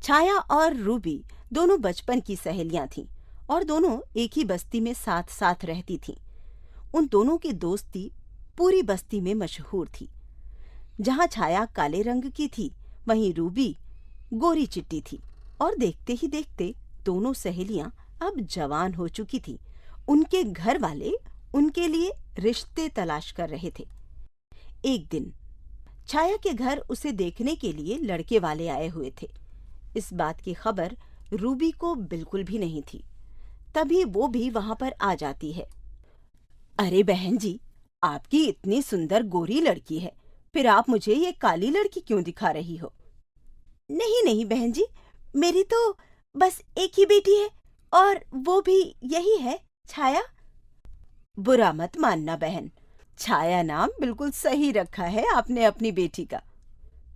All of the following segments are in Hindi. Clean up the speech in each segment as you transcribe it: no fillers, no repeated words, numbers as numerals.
छाया और रूबी दोनों बचपन की सहेलियां थीं और दोनों एक ही बस्ती में साथ साथ रहती थीं। उन दोनों की दोस्ती पूरी बस्ती में मशहूर थी। जहां छाया काले रंग की थी, वहीं रूबी गोरी चिट्टी थी। और देखते ही देखते दोनों सहेलियां अब जवान हो चुकी थीं। उनके घर वाले उनके लिए रिश्ते तलाश कर रहे थे। एक दिन छाया के घर उसे देखने के लिए लड़के वाले आए हुए थे। इस बात की खबर रूबी को बिल्कुल भी नहीं थी। तभी वो भी वहां पर आ जाती है। अरे बहन जी, आपकी इतनी सुंदर गोरी लड़की है, फिर आप मुझे ये काली लड़की क्यों दिखा रही हो? नहीं नहीं बहन जी, मेरी तो बस एक ही बेटी है और वो भी यही है, छाया। बुरा मत मानना बहन, छाया नाम बिल्कुल सही रखा है आपने अपनी बेटी का।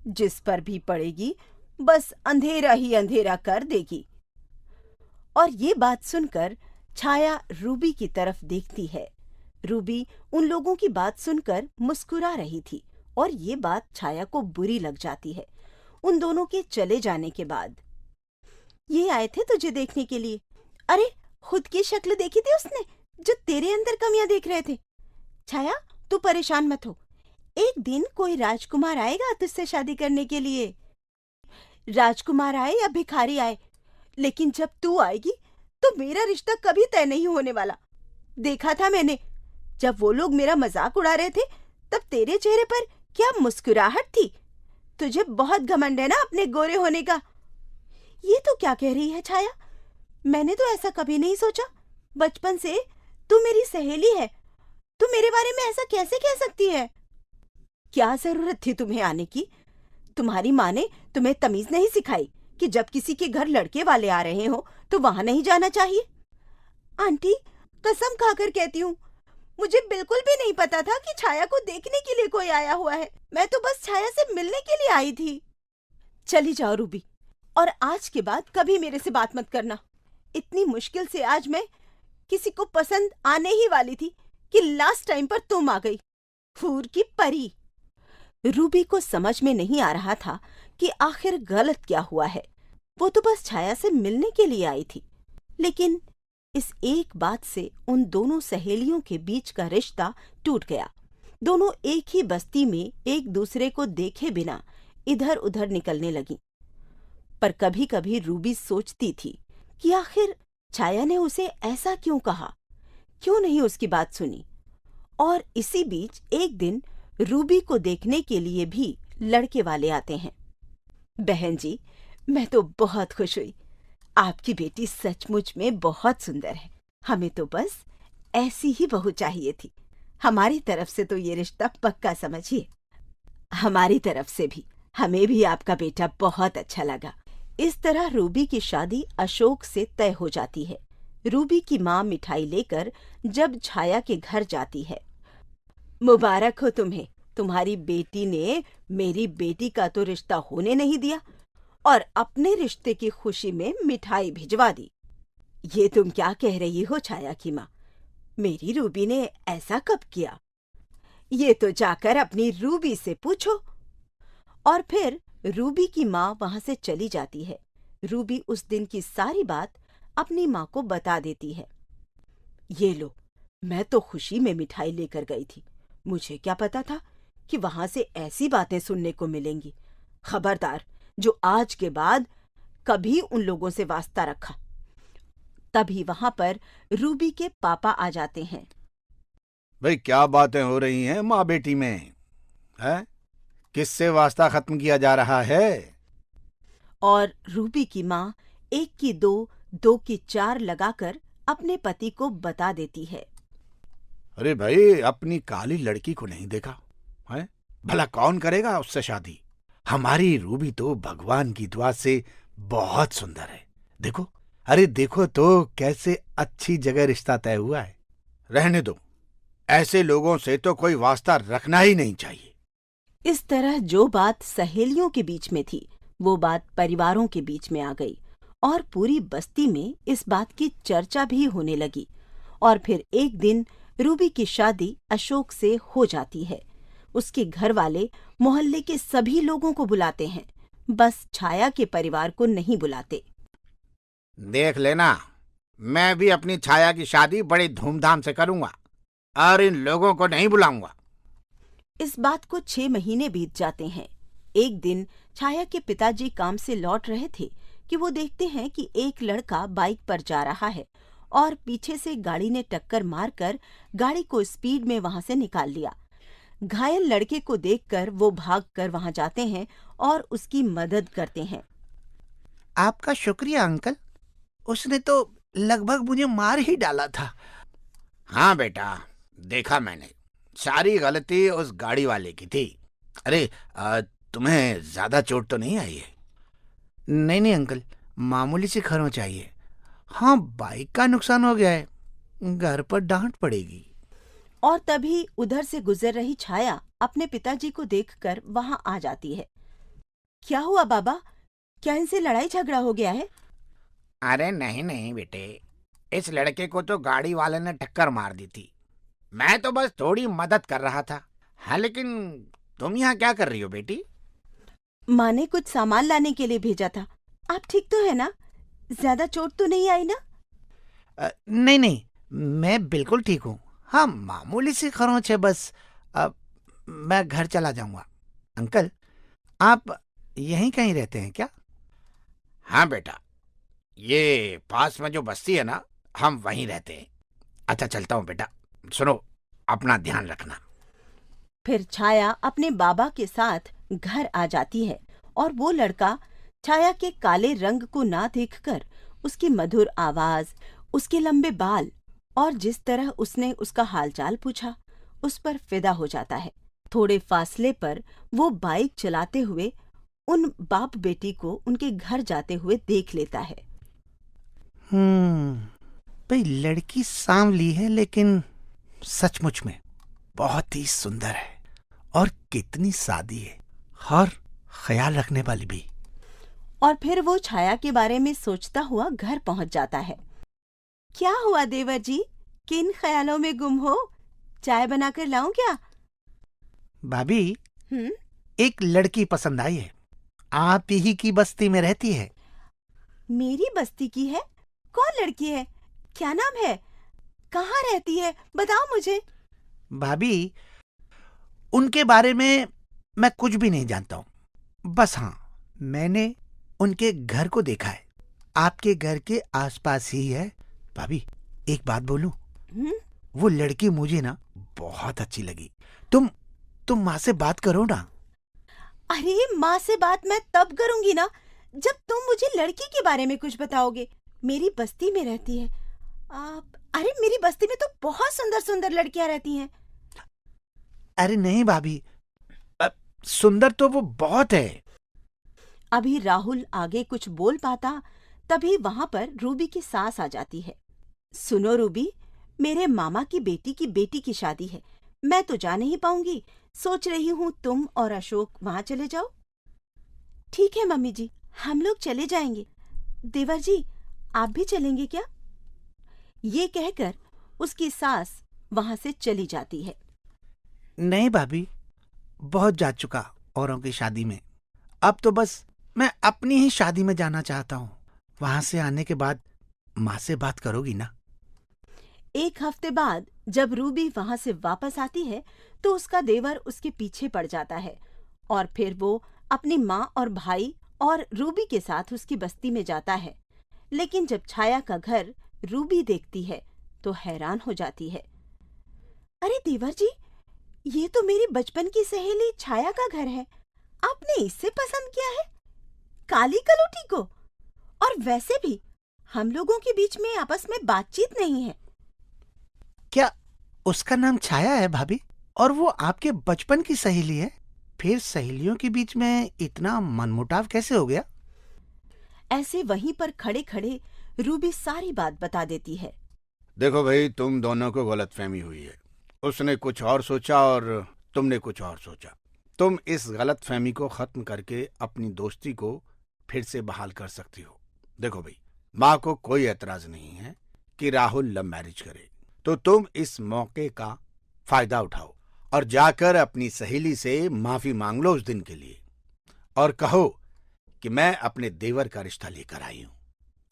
जिस पर भी पड़ेगी बस अंधेरा ही अंधेरा कर देगी। और ये बात सुनकर छाया रूबी की तरफ देखती है। रूबी उन लोगों की बात सुनकर मुस्कुरा रही थी और ये बात छाया को बुरी लग जाती है। उन दोनों के चले जाने के बाद, ये आए थे तुझे देखने के लिए। अरे, खुद की शक्ल देखी थी उसने जो तेरे अंदर कमियां देख रहे थे। छाया, तू परेशान मत हो, एक दिन कोई राजकुमार आएगा तुझसे शादी करने के लिए। राजकुमार आए या भिखारी आए, लेकिन जब तू आएगी तो मेरा रिश्ता कभी तय नहीं होने वाला। देखा था मैंने, जब वो लोग मेरा मजाक उड़ा रहे थे तब तेरे चेहरे पर क्या मुस्कुराहट थी। तुझे बहुत घमंड है ना अपने गोरे होने का। ये तो क्या कह रही है छाया, मैंने तो ऐसा कभी नहीं सोचा। बचपन से तू मेरी सहेली है, तू मेरे बारे में ऐसा कैसे कह सकती है? क्या जरूरत थी तुम्हें आने की? तुम्हारी माँ ने तुम्हें तमीज नहीं सिखाई कि जब किसी के घर लड़के वाले आ रहे हो तो वहां नहीं जाना चाहिए? आंटी, कसम खाकर कहती हूँ, मुझे बिल्कुल भी नहीं पता था कि छाया को देखने के लिए कोई आया हुआ है। मैं तो बस छाया से मिलने के लिए आई थी। चली जाओ रूबी, और आज के बाद कभी मेरे से बात मत करना। इतनी मुश्किल से आज मैं किसी को पसंद आने ही वाली थी कि लास्ट टाइम पर तुम आ गई, फूर की परी। रूबी को समझ में नहीं आ रहा था कि आखिर गलत क्या हुआ है। वो तो बस छाया से मिलने के लिए आई थी, लेकिन इस एक बात से उन दोनों सहेलियों के बीच का रिश्ता टूट गया। दोनों एक ही बस्ती में एक दूसरे को देखे बिना इधर उधर निकलने लगी। पर कभी कभी रूबी सोचती थी कि आखिर छाया ने उसे ऐसा क्यों कहा, क्यों नहीं उसकी बात सुनी। और इसी बीच एक दिन रूबी को देखने के लिए भी लड़के वाले आते हैं। बहन जी, मैं तो बहुत खुश हुई। आपकी बेटी सचमुच में बहुत सुंदर है। हमें तो बस ऐसी ही बहू चाहिए थी। हमारी तरफ से तो ये रिश्ता पक्का समझिए। हमारी तरफ से भी, हमें भी आपका बेटा बहुत अच्छा लगा। इस तरह रूबी की शादी अशोक से तय हो जाती है। रूबी की माँ मिठाई लेकर जब छाया के घर जाती है, मुबारक हो तुम्हें, तुम्हारी बेटी ने मेरी बेटी का तो रिश्ता होने नहीं दिया और अपने रिश्ते की खुशी में मिठाई भिजवा दी। ये तुम क्या कह रही हो छाया की माँ? मेरी रूबी ने ऐसा कब किया? ये तो जाकर अपनी रूबी से पूछो। और फिर रूबी की माँ वहां से चली जाती है। रूबी उस दिन की सारी बात अपनी माँ को बता देती है। ये लो, मैं तो खुशी में मिठाई लेकर गई थी। मुझे क्या पता था कि वहां से ऐसी बातें सुनने को मिलेंगी। खबरदार, जो आज के बाद कभी उन लोगों से वास्ता रखा। तभी वहां पर रूबी के पापा आ जाते हैं। भाई, क्या बातें हो रही हैं माँ बेटी में? है किससे वास्ता खत्म किया जा रहा है? और रूबी की माँ एक की दो, दो की चार लगाकर अपने पति को बता देती है। अरे भाई, अपनी काली लड़की को नहीं देखा है? भला कौन करेगा उससे शादी? हमारी रूबी तो भगवान की दुआ से बहुत सुंदर है। देखो, अरे देखो तो कैसे अच्छी जगह रिश्ता तय हुआ है। रहने दो, ऐसे लोगों से तो कोई वास्ता रखना ही नहीं चाहिए। इस तरह जो बात सहेलियों के बीच में थी, वो बात परिवारों के बीच में आ गई और पूरी बस्ती में इस बात की चर्चा भी होने लगी। और फिर एक दिन रूबी की शादी अशोक से हो जाती है। उसके घर वाले मोहल्ले के सभी लोगों को बुलाते हैं। बस छाया के परिवार को नहीं बुलाते। देख लेना, मैं भी अपनी छाया की शादी बड़ी धूमधाम से करूंगा और इन लोगों को नहीं बुलाऊंगा। इस बात को 6 महीने बीत जाते हैं। एक दिन छाया के पिताजी काम से लौट रहे थे कि वो देखते हैं कि एक लड़का बाइक पर जा रहा है और पीछे से गाड़ी ने टक्कर मारकर गाड़ी को स्पीड में वहां से निकाल लिया। घायल लड़के को देखकर वो भागकर वहां जाते हैं और उसकी मदद करते हैं। आपका शुक्रिया अंकल, उसने तो लगभग मुझे मार ही डाला था। हाँ बेटा, देखा मैंने, सारी गलती उस गाड़ी वाले की थी। अरे तुम्हें ज्यादा चोट तो नहीं आई है? नहीं नहीं अंकल, मामूली सी खरोंच आई है। हाँ, बाइक का नुकसान हो गया है, घर पर डांट पड़ेगी। और तभी उधर से गुजर रही छाया अपने पिताजी को देखकर वहां आ जाती है। क्या हुआ बाबा, क्या इनसे लड़ाई झगड़ा हो गया है? अरे नहीं नहीं बेटे, इस लड़के को तो गाड़ी वाले ने टक्कर मार दी थी। मैं तो बस थोड़ी मदद कर रहा था। हाँ, लेकिन तुम यहाँ क्या कर रही हो बेटी? माँ ने कुछ सामान लाने के लिए भेजा था। आप ठीक तो है ना? ज्यादा चोट तो नहीं आई ना? नहीं नहीं, मैं बिल्कुल ठीक हूँ। हाँ, मामूली सी खरोंच है बस। अब मैं घर चला जाऊंगा। अंकल, आप यहीं कहीं रहते हैं क्या? हाँ बेटा, ये पास में जो बस्ती है ना, हम वहीं रहते हैं। अच्छा चलता हूँ बेटा, सुनो, अपना ध्यान रखना। फिर छाया अपने बाबा के साथ घर आ जाती है और वो लड़का छाया के काले रंग को ना देखकर उसकी मधुर आवाज, उसके लंबे बाल और जिस तरह उसने उसका हालचाल पूछा, उस पर फिदा हो जाता है। थोड़े फासले पर वो बाइक चलाते हुए उन बाप बेटी को उनके घर जाते हुए देख लेता है। भाई लड़की सांवली है, लेकिन सचमुच में बहुत ही सुंदर है और कितनी सादी है और ख्याल रखने वाली भी। और फिर वो छाया के बारे में सोचता हुआ घर पहुंच जाता है। क्या हुआ देवर जी, किन ख्यालों में गुम हो? चाय बनाकर लाऊं क्या? भाभी, एक लड़की पसंद आई है, आप ही की बस्ती में रहती है। मेरी बस्ती की है? कौन लड़की है? क्या नाम है? कहाँ रहती है? बताओ मुझे। भाभी, उनके बारे में मैं कुछ भी नहीं जानता हूँ। बस हाँ, मैंने उनके घर को देखा है, आपके घर के आसपास ही है। भाभी, एक बात बोलूं? वो लड़की मुझे ना बहुत अच्छी लगी। तुम माँ से बात करो ना। अरे माँ से बात मैं तब करूंगी ना जब तुम मुझे लड़की के बारे में कुछ बताओगे। मेरी बस्ती में रहती है आप? अरे मेरी बस्ती में तो बहुत सुंदर सुंदर लड़कियां रहती हैं। अरे नहीं भाभी, सुंदर तो वो बहुत है। अभी राहुल आगे कुछ बोल पाता तभी वहां पर रूबी की सास आ जाती है। सुनो रूबी, मेरे मामा की बेटी की शादी है, मैं तो जा नहीं पाऊंगी। सोच रही हूँ तुम और अशोक वहां चले जाओ। ठीक है मम्मी जी, हम लोग चले जाएंगे। देवर जी, आप भी चलेंगे क्या? ये कहकर उसकी सास वहां से चली जाती है। नहीं भाभी, बहुत जा चुका औरों की शादी में। अब तो बस मैं अपनी ही शादी में जाना चाहता हूँ। वहां से आने के बाद माँ से बात करोगी ना? 1 हफ्ते बाद जब रूबी वहां से वापस आती है तो उसका देवर उसके पीछे पड़ जाता है और फिर वो अपनी माँ और भाई और रूबी के साथ उसकी बस्ती में जाता है। लेकिन जब छाया का घर रूबी देखती है तो हैरान हो जाती है। अरे देवर जी, ये तो मेरी बचपन की सहेली छाया का घर है। आपने इससे पसंद किया है? काली कलोटी को? और वैसे भी हम लोगों के बीच में आपस में बातचीत नहीं है। क्या उसका नाम छाया है भाभी? और वो आपके बचपन की सहेली है? फिर सहेलियों के बीच में इतना मनमुटाव कैसे हो गया? ऐसे वहीं पर खड़े खड़े रूबी सारी बात बता देती है। देखो भाई, तुम दोनों को गलतफहमी हुई है। उसने कुछ और सोचा और तुमने कुछ और सोचा। तुम इस गलतफहमी को खत्म करके अपनी दोस्ती को फिर से बहाल कर सकती हो। देखो भाई, माँ को कोई एतराज नहीं है कि राहुल लव मैरिज करे, तो तुम इस मौके का फायदा उठाओ और जाकर अपनी सहेली से माफी मांग लो उस दिन के लिए और कहो कि मैं अपने देवर का रिश्ता लेकर आई हूं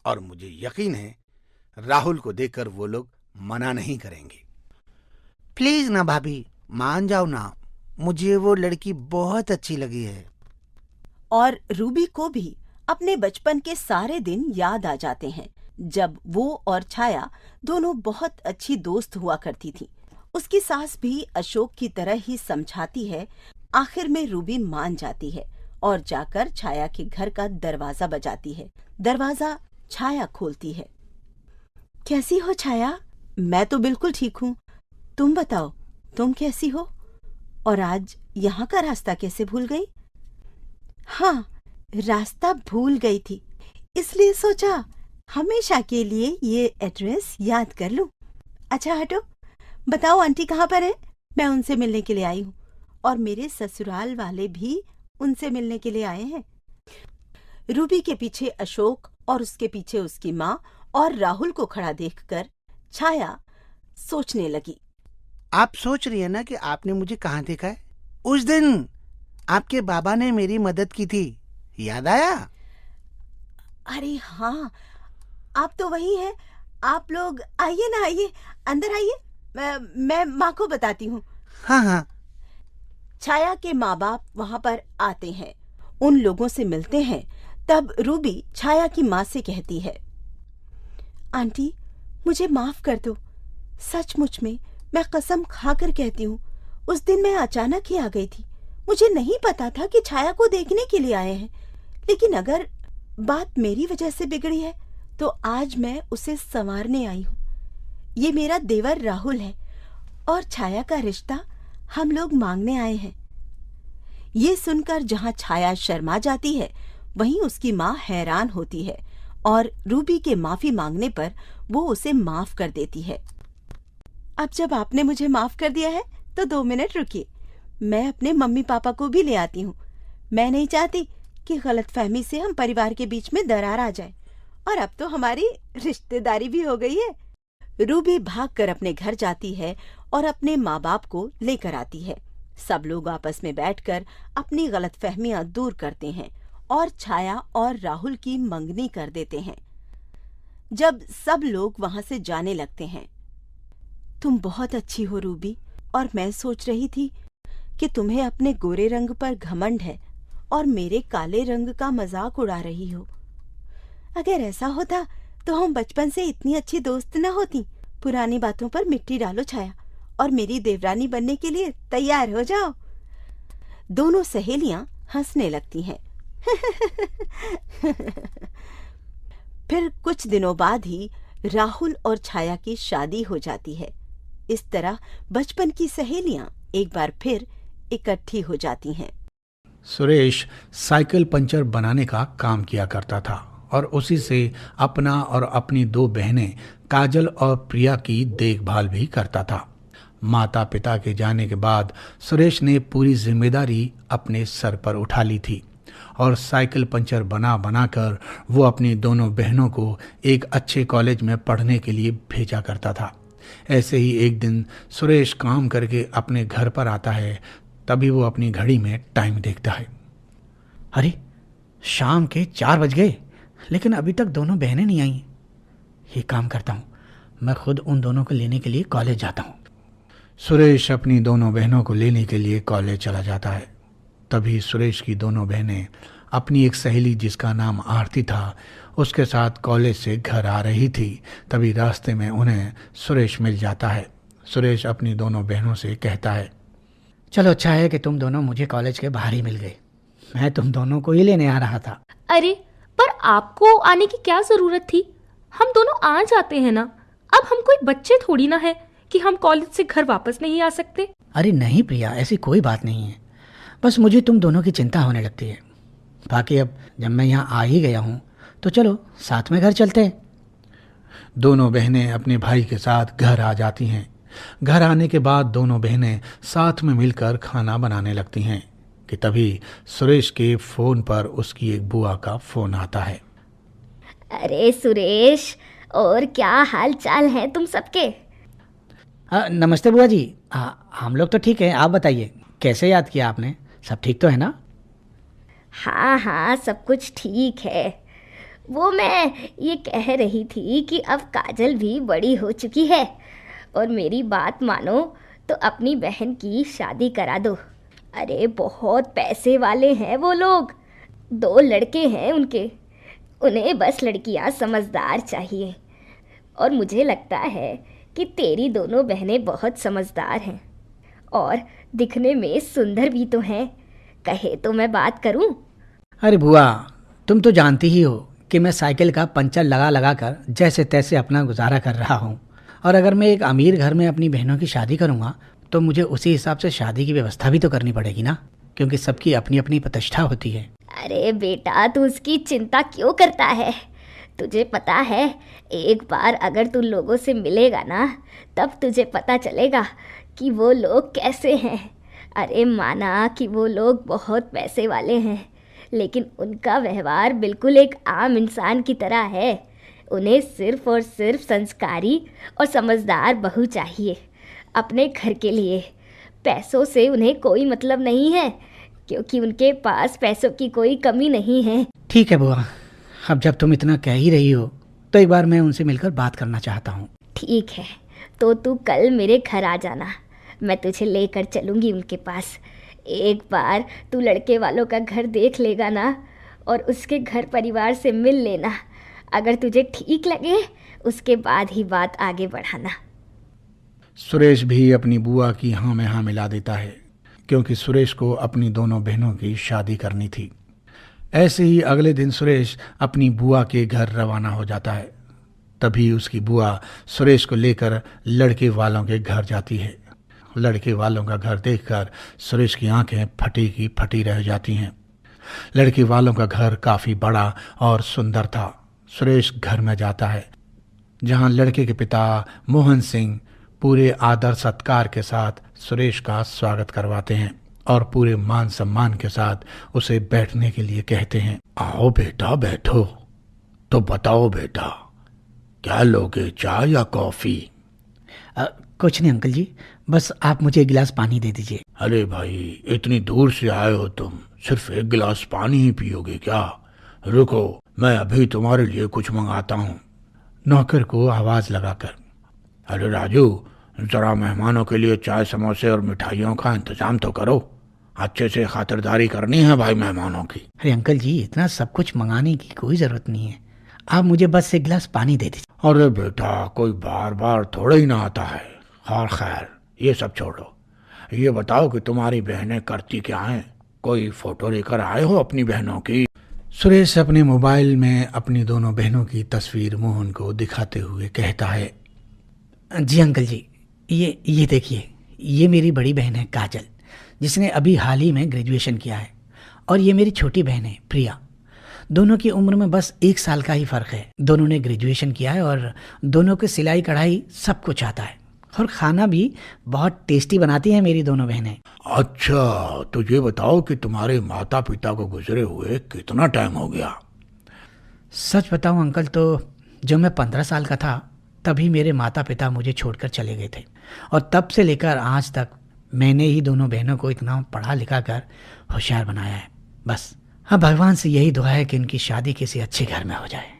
और मुझे यकीन है राहुल को देखकर वो लोग मना नहीं करेंगे। प्लीज ना भाभी, मान जाओ ना, मुझे वो लड़की बहुत अच्छी लगी है। और रूबी को भी अपने बचपन के सारे दिन याद आ जाते हैं जब वो और छाया दोनों बहुत अच्छी दोस्त हुआ करती थी। उसकी सास भी अशोक की तरह ही समझाती है। आखिर में रूबी मान जाती है और जाकर छाया के घर का दरवाजा बजाती है। दरवाजा छाया खोलती है। कैसी हो छाया? मैं तो बिल्कुल ठीक हूँ। तुम बताओ, तुम कैसी हो? और आज यहाँ का रास्ता कैसे भूल गई? हाँ, रास्ता भूल गई थी, इसलिए सोचा हमेशा के लिए ये एड्रेस याद कर लूं। अच्छा हटो, बताओ आंटी कहाँ पर है? मैं उनसे मिलने के लिए आई हूँ और मेरे ससुराल वाले भी उनसे मिलने के लिए आए हैं। रूबी के पीछे अशोक और उसके पीछे उसकी माँ और राहुल को खड़ा देखकर छाया सोचने लगी। आप सोच रही है ना कि आपने मुझे कहाँ देखा है? उस दिन आपके बाबा ने मेरी मदद की थी, याद आया? अरे हाँ, आप तो वही हैं। आप लोग आइए ना, आइए अंदर आइए, मैं माँ को बताती हूँ। हाँ हाँ। छाया के माँ बाप वहाँ पर आते हैं, उन लोगों से मिलते हैं। तब रूबी छाया की माँ से कहती है, आंटी मुझे माफ कर दो, सचमुच में मैं कसम खाकर कहती हूँ, उस दिन मैं अचानक ही आ गई थी। मुझे नहीं पता था कि छाया को देखने के लिए आए हैं, लेकिन अगर बात मेरी वजह से बिगड़ी है तो आज मैं उसे संवारने आई हूँ। ये मेरा देवर राहुल है और छाया का रिश्ता हम लोग मांगने आए हैं। ये सुनकर जहाँ छाया शर्मा जाती है, वहीं उसकी माँ हैरान होती है और रूबी के माफी मांगने पर वो उसे माफ कर देती है। अब जब आपने मुझे माफ कर दिया है तो 2 मिनट रुकिए, मैं अपने मम्मी पापा को भी ले आती हूँ। मैं नहीं चाहती कि गलतफहमी से हम परिवार के बीच में दरार आ जाए, और अब तो हमारी रिश्तेदारी भी हो गई है। रूबी भागकर अपने घर जाती है और अपने माँ बाप को लेकर आती है। सब लोग आपस में बैठकर अपनी गलतफहमियां दूर करते हैं और छाया और राहुल की मंगनी कर देते हैं। जब सब लोग वहां से जाने लगते हैं, तुम बहुत अच्छी हो रूबी, और मैं सोच रही थी कि तुम्हें अपने गोरे रंग पर घमंड है और मेरे काले रंग का मजाक उड़ा रही हो। अगर ऐसा होता तो हम बचपन से इतनी अच्छी दोस्त न होती। पुरानी बातों पर मिट्टी डालो छाया, और मेरी देवरानी बनने के लिए तैयार हो जाओ। दोनों सहेलियां हंसने लगती हैं। फिर कुछ दिनों बाद ही राहुल और छाया की शादी हो जाती है। इस तरह बचपन की सहेलियां एक बार फिर इकट्ठी हो जाती हैं। सुरेश साइकिल पंचर बनाने का काम किया करता था और उसी से अपना और अपनी 2 बहनें काजल और प्रिया की देखभाल भी करता था। माता पिता के जाने के बाद सुरेश ने पूरी जिम्मेदारी अपने सर पर उठा ली थी और साइकिल पंचर बना बनाकर वो अपनी दोनों बहनों को एक अच्छे कॉलेज में पढ़ने के लिए भेजा करता था। ऐसे ही एक दिन सुरेश काम करके अपने घर पर आता है, तभी वो अपनी घड़ी में टाइम देखता है। अरे शाम के 4 बज गए, लेकिन अभी तक दोनों बहनें नहीं आई। ये काम करता हूँ, मैं खुद उन दोनों को लेने के लिए कॉलेज जाता हूँ। सुरेश अपनी दोनों बहनों को लेने के लिए कॉलेज चला जाता है। तभी सुरेश की दोनों बहनें अपनी एक सहेली जिसका नाम आरती था, उसके साथ कॉलेज से घर आ रही थी। तभी रास्ते में उन्हें सुरेश मिल जाता है। सुरेश अपनी दोनों बहनों से कहता है, चलो अच्छा है कि तुम दोनों मुझे कॉलेज के बाहर ही मिल गए, मैं तुम दोनों को ही लेने आ रहा था। अरे पर आपको आने की क्या जरूरत थी? हम दोनों आ जाते हैं ना। अब हम कोई बच्चे थोड़ी ना है कि हम कॉलेज से घर वापस नहीं आ सकते। अरे नहीं प्रिया, ऐसी कोई बात नहीं है, बस मुझे तुम दोनों की चिंता होने लगती है। बाकी अब जब मैं यहाँ आ ही गया हूँ तो चलो साथ में घर चलते हैं। दोनों बहनें अपने भाई के साथ घर आ जाती हैं। घर आने के बाद दोनों बहनें साथ में मिलकर खाना बनाने लगती हैं कि तभी सुरेश के फ़ोन पर उसकी एक बुआ का फ़ोन आता है। अरे सुरेश, और क्या हाल चाल है तुम सबके? नमस्ते बुआ जी। हम लोग तो ठीक हैं, आप बताइए कैसे याद किया आपने? सब ठीक तो है ना? हाँ हाँ, सब कुछ ठीक है। वो मैं ये कह रही थी कि अब काजल भी बड़ी हो चुकी है और मेरी बात मानो तो अपनी बहन की शादी करा दो। अरे बहुत पैसे वाले हैं वो लोग, 2 लड़के हैं उनके। उन्हें बस लड़कियां समझदार चाहिए और मुझे लगता है कि तेरी दोनों बहनें बहुत समझदार हैं और दिखने में सुंदर भी तो हैं। कहे तो मैं बात करूं? अरे बुआ, तुम तो जानती ही हो कि मैं साइकिल का पंचर लगा लगा कर जैसे तैसे अपना गुजारा कर रहा हूँ। और अगर मैं एक अमीर घर में अपनी बहनों की शादी करूँगा तो मुझे उसी हिसाब से शादी की व्यवस्था भी तो करनी पड़ेगी ना, क्योंकि सबकी अपनी अपनी प्रतिष्ठा होती है। अरे बेटा, तू उसकी चिंता क्यों करता है? तुझे पता है, एक बार अगर तू लोगों से मिलेगा ना, तब तुझे पता चलेगा कि वो लोग कैसे हैं। अरे माना कि वो लोग बहुत पैसे वाले हैं, लेकिन उनका व्यवहार बिल्कुल एक आम इंसान की तरह है। उन्हें सिर्फ और सिर्फ संस्कारी और समझदार बहू चाहिए अपने घर के लिए। पैसों से उन्हें कोई मतलब नहीं है, क्योंकि उनके पास पैसों की कोई कमी नहीं है। ठीक है बुआ, अब जब तुम इतना कह ही रही हो तो एक बार मैं उनसे मिलकर बात करना चाहता हूँ। ठीक है, तो तू कल मेरे घर आ जाना, मैं तुझे लेकर चलूँगी उनके पास। एक बार तू लड़के वालों का घर देख लेगा ना और उसके घर परिवार से मिल लेना। अगर तुझे ठीक लगे उसके बाद ही बात आगे बढ़ाना। सुरेश भी अपनी बुआ की हाँ में हाँ मिला देता है, क्योंकि सुरेश को अपनी दोनों बहनों की शादी करनी थी। ऐसे ही अगले दिन सुरेश अपनी बुआ के घर रवाना हो जाता है। तभी उसकी बुआ सुरेश को लेकर लड़के वालों के घर जाती है। लड़के वालों का घर देखकर सुरेश की आंखें फटी की फटी रह जाती हैं। लड़के वालों का घर काफ़ी बड़ा और सुंदर था। सुरेश घर में जाता है, जहां लड़के के पिता मोहन सिंह पूरे आदर सत्कार के साथ सुरेश का स्वागत करवाते हैं और पूरे मान सम्मान के साथ उसे बैठने के लिए कहते हैं। आओ बेटा बैठो। तो बताओ बेटा, क्या लोगे, चाय या कॉफी? कुछ नहीं अंकल जी, बस आप मुझे एक गिलास पानी दे दीजिए। अरे भाई, इतनी दूर से आए हो तुम, सिर्फ एक गिलास पानी ही पियोगे क्या? रुको, मैं अभी तुम्हारे लिए कुछ मंगाता हूँ, नौकर को आवाज लगाकर। अरे राजू, जरा मेहमानों के लिए चाय समोसे और मिठाइयों का इंतजाम तो करो। अच्छे से खातिरदारी करनी है भाई मेहमानों की। अरे अंकल जी, इतना सब कुछ मंगाने की कोई ज़रूरत नहीं है, आप मुझे बस एक गिलास पानी दे दीजिए। अरे बेटा, कोई बार बार थोड़ा ही ना आता है। और खैर, ये सब छोड़ो, ये बताओ कि तुम्हारी बहनें करती क्या हैं? कोई फोटो लेकर आए हो अपनी बहनों की? सुरेश अपने मोबाइल में अपनी दोनों बहनों की तस्वीर मोहन को दिखाते हुए कहता है। जी अंकल जी, ये देखिए, ये मेरी बड़ी बहन है काजल, जिसने अभी हाल ही में ग्रेजुएशन किया है, और ये मेरी छोटी बहन है प्रिया। दोनों की उम्र में बस 1 साल का ही फ़र्क है। दोनों ने ग्रेजुएशन किया है और दोनों की सिलाई कढ़ाई सब कुछ आता है, और खाना भी बहुत टेस्टी बनाती हैं मेरी दोनों बहनें। अच्छा, तो ये बताओ कि तुम्हारे माता पिता को गुजरे हुए कितना टाइम हो गया? सच बताऊं अंकल, तो जब मैं 15 साल का था तभी मेरे माता पिता मुझे छोड़कर चले गए थे, और तब से लेकर आज तक मैंने ही दोनों बहनों को इतना पढ़ा लिखा कर होशियार बनाया है। बस अब भगवान से यही दुआ है कि इनकी शादी किसी अच्छे घर में हो जाए।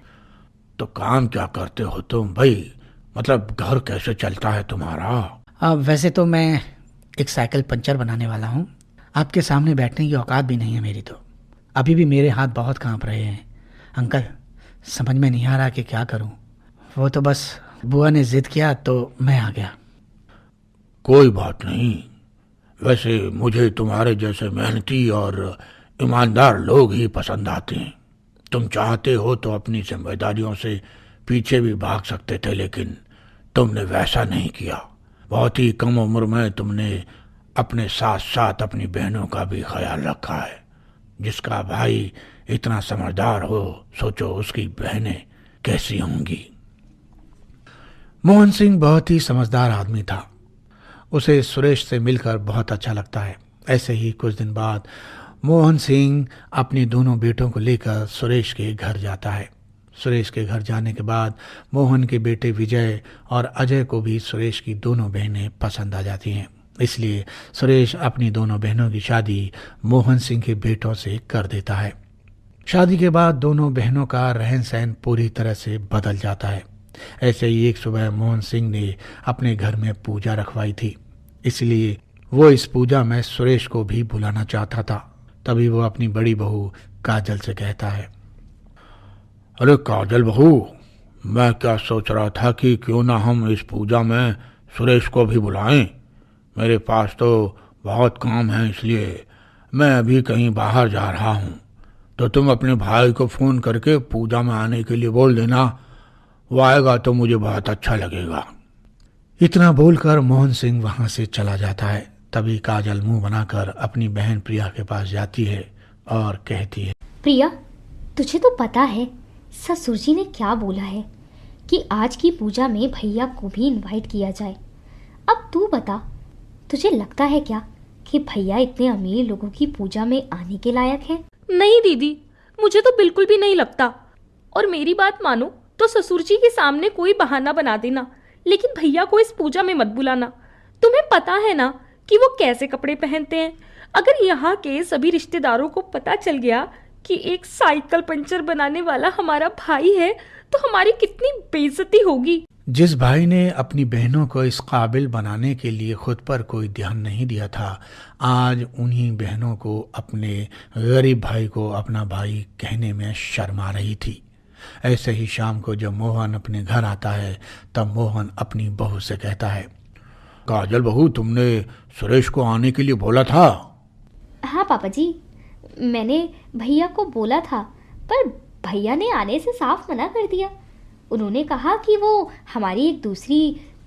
तो काम क्या करते हो तुम भाई? मतलब घर कैसे चलता है तुम्हारा? अब वैसे तो मैं एक साइकिल पंचर बनाने वाला हूँ। आपके सामने बैठने की औकात भी नहीं है मेरी, तो अभी भी मेरे हाथ बहुत कांप रहे हैं। अंकल, समझ में नहीं आ रहा कि क्या करूँ। वो तो बस बुआ ने जिद किया तो मैं आ गया। कोई बात नहीं, वैसे मुझे तुम्हारे जैसे मेहनती और ईमानदार लोग ही पसंद आते हैं। तुम चाहते हो तो अपनी जिम्मेदारियों से पीछे भी भाग सकते थे, लेकिन तुमने वैसा नहीं किया। बहुत ही कम उम्र में तुमने अपने साथ साथ अपनी बहनों का भी ख्याल रखा है। जिसका भाई इतना समझदार हो, सोचो उसकी बहनें कैसी होंगी। मोहन सिंह बहुत ही समझदार आदमी था। उसे सुरेश से मिलकर बहुत अच्छा लगता है। ऐसे ही कुछ दिन बाद मोहन सिंह अपने दोनों बेटों को लेकर सुरेश के घर जाता है। सुरेश के घर जाने के बाद मोहन के बेटे विजय और अजय को भी सुरेश की दोनों बहनें पसंद आ जाती हैं। इसलिए सुरेश अपनी दोनों बहनों की शादी मोहन सिंह के बेटों से कर देता है। शादी के बाद दोनों बहनों का रहन सहन पूरी तरह से बदल जाता है। ऐसे ही एक सुबह मोहन सिंह ने अपने घर में पूजा रखवाई थी, इसलिए वो इस पूजा में सुरेश को भी बुलाना चाहता था। तभी वो अपनी बड़ी बहू काजल से कहता है, अरे काजल बहू, मैं क्या सोच रहा था कि क्यों ना हम इस पूजा में सुरेश को भी बुलाएं। मेरे पास तो बहुत काम है, इसलिए मैं अभी कहीं बाहर जा रहा हूँ। तो तुम अपने भाई को फ़ोन करके पूजा में आने के लिए बोल देना, वो आएगा तो मुझे बहुत अच्छा लगेगा। इतना बोलकर मोहन सिंह वहां से चला जाता है। तभी काजल मुंह बनाकर अपनी बहन प्रिया के पास जाती है और कहती है, प्रिया, तुझे तो पता है ससुर जी ने क्या बोला है कि आज की पूजा में भैया को भी इनवाइट किया जाए। अब तू बता, तुझे लगता है क्या कि भैया इतने अमीर लोगों की पूजा में आने के लायक है? नहीं दीदी, मुझे तो बिल्कुल भी नहीं लगता। और मेरी बात मानो तो ससुर जी के सामने कोई बहाना बना देना, लेकिन भैया को इस पूजा में मत बुलाना। तुम्हें पता है ना कि वो कैसे कपड़े पहनते हैं। अगर यहाँ के सभी रिश्तेदारों को पता चल गया कि एक साइकिल पंचर बनाने वाला हमारा भाई है तो हमारी कितनी बेइज्जती होगी। जिस भाई ने अपनी बहनों को इस काबिल बनाने के लिए खुद पर कोई ध्यान नहीं दिया था, आज उन्हीं बहनों को अपने गरीब भाई को अपना भाई कहने में शर्म आ रही थी। ऐसे ही शाम को जब मोहन अपने घर आता है, तब मोहन अपनी बहू से कहता है, काजल बहू, तुमने सुरेश को आने के लिए बोला था? हाँ पापा जी, मैंने भैया को बोला था, पर भैया ने आने से साफ मना कर दिया। उन्होंने कहा कि वो हमारी एक दूसरी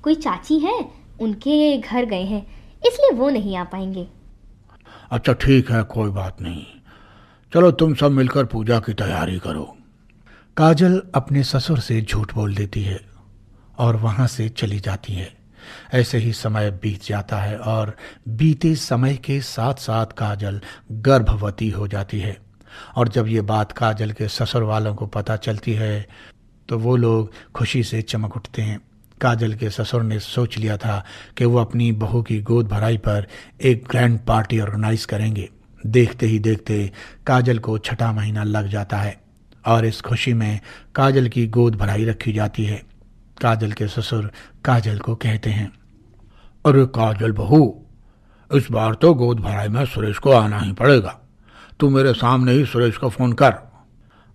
कोई चाची हैं, उनके घर गए हैं, इसलिए वो नहीं आ पाएंगे। अच्छा ठीक है, कोई बात नहीं। चलो तुम सब मिलकर पूजा की तैयारी करो। काजल अपने ससुर से झूठ बोल देती है और वहां से चली जाती है। ऐसे ही समय बीत जाता है और बीते समय के साथ साथ काजल गर्भवती हो जाती है। और जब ये बात काजल के ससुर वालों को पता चलती है तो वो लोग खुशी से चमक उठते हैं। काजल के ससुर ने सोच लिया था कि वो अपनी बहू की गोद भराई पर एक ग्रैंड पार्टी ऑर्गेनाइज करेंगे। देखते ही देखते काजल को छठा महीना लग जाता है और इस खुशी में काजल की गोद भराई रखी जाती है। काजल के ससुर काजल को कहते हैं, अरे काजल बहू, इस बार तो गोद भराई में सुरेश को आना ही पड़ेगा। तू मेरे सामने ही सुरेश को फोन कर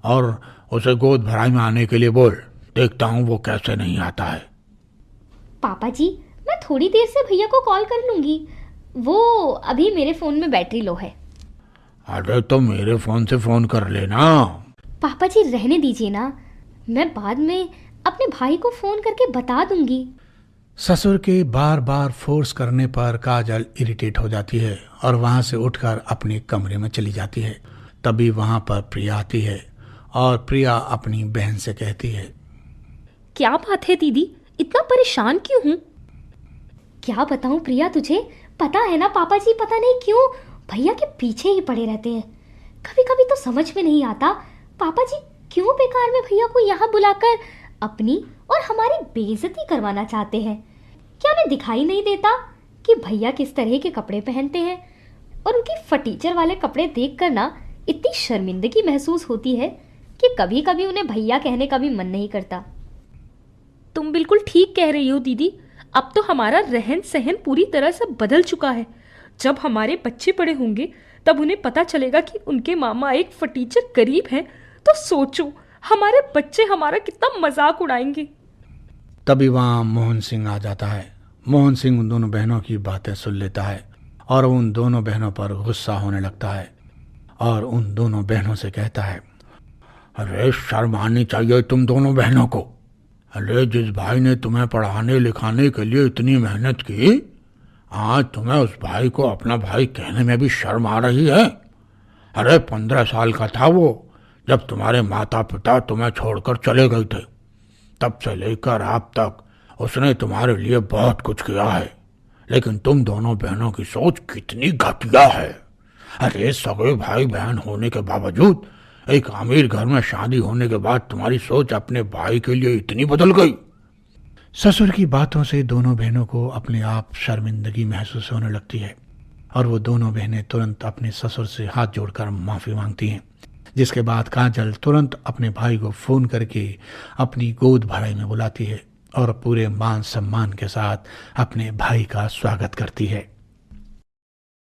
और उसे गोद भराई में आने के लिए बोल। देखता हूँ वो कैसे नहीं आता है। पापा जी, मैं थोड़ी देर से भैया को कॉल कर लूंगी, वो अभी मेरे फोन में बैटरी लो है। अरे तो मेरे फोन से फोन कर लेना। पापा जी रहने दीजिए ना, मैं बाद में अपने भाई को फोन करके बता दूंगी। ससुर के बार बार फोर्स करने पर काजल इरिटेट हो जाती है और वहां से उठकर अपने कमरे में चली जाती है। तभी वहां पर प्रिया आती है और प्रिया अपनी बहन से कहती है, क्या बात है दीदी, इतना परेशान क्यों हूँ? क्या बताऊं प्रिया, तुझे पता है ना पापा जी पता नहीं क्यों भैया के पीछे ही पड़े रहते हैं। कभी कभी तो समझ में नहीं आता पापा जी क्यों बेकार में भैया को यहाँ बुलाकर अपनी और हमारी बेइज्जती करवाना चाहते हैं। क्या उन्हें दिखाई नहीं देता कि भैया किस तरह के कपड़े पहनते हैं? और उनकी फटीचर वाले कपड़े देखकर ना इतनी शर्मिंदगी महसूस होती है कि कभी कभी उन्हें भैया कहने का भी मन नहीं करता। तुम बिल्कुल ठीक कह रही हो दीदी, अब तो हमारा रहन सहन पूरी तरह से बदल चुका है। जब हमारे बच्चे बड़े होंगे तब उन्हें पता चलेगा कि उनके मामा एक फटीचर गरीब हैं, तो सोचो हमारे बच्चे हमारा कितना मजाक उड़ाएंगे। तभी वहाँ मोहन सिंह आ जाता है। मोहन सिंह उन दोनों बहनों की बातें सुन लेता है और उन दोनों बहनों पर गुस्सा होने लगता है और उन दोनों बहनों से कहता है, अरे शर्म आनी चाहिए तुम दोनों बहनों को। अरे जिस भाई ने तुम्हें पढ़ाने लिखाने के लिए इतनी मेहनत की, आज तुम्हें उस भाई को अपना भाई कहने में भी शर्म आ रही है। अरे 15 साल का था वो जब तुम्हारे माता पिता तुम्हें छोड़कर चले गए थे। तब से लेकर अब तक उसने तुम्हारे लिए बहुत कुछ किया है, लेकिन तुम दोनों बहनों की सोच कितनी घटिया है। अरे सगे भाई बहन होने के बावजूद एक अमीर घर में शादी होने के बाद तुम्हारी सोच अपने भाई के लिए इतनी बदल गई। ससुर की बातों से दोनों बहनों को अपने आप शर्मिंदगी महसूस होने लगती है और वो दोनों बहनें तुरंत अपने ससुर से हाथ जोड़कर माफ़ी मांगती हैं। जिसके बाद काजल तुरंत अपने भाई को फ़ोन करके अपनी गोद भराई में बुलाती है और पूरे मान सम्मान के साथ अपने भाई का स्वागत करती है।